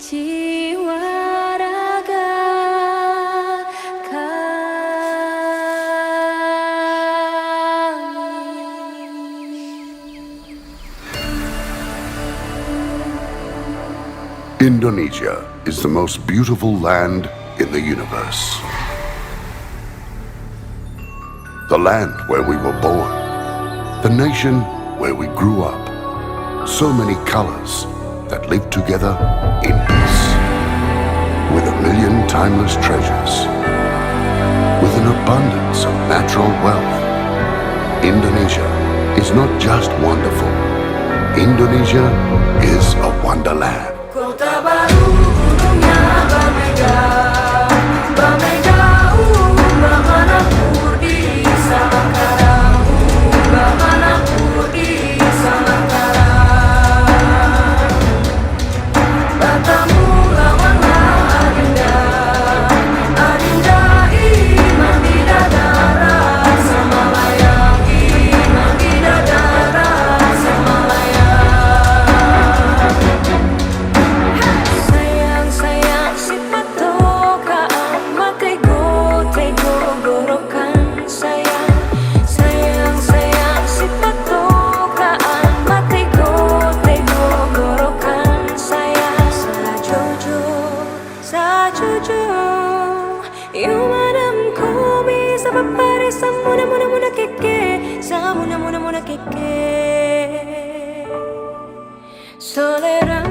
jiwa raga kami. Indonesia is the most beautiful land in the universe. The land where we were born. The nation where we grew up. So many colors that live together in peace. With a million timeless treasures. With an abundance of natural wealth. Indonesia is not just wonderful. Indonesia is a wonderland. Kota baru gunungnya bermegah, bermegah, bagaimana putih Samangkaram, bagaimana putih Samangkaram. Bertemu lawanlah Adinda, Adinda iman bidadara Semalayang, iman bidadara Semalayang. Sayang, sayang si patokaan makai go gorokan sayang. Sayang, sayang si patokaan makai go gorokan sayang. Sajojo you madam komi sa papare sa muna keke, sa muna keke. Solera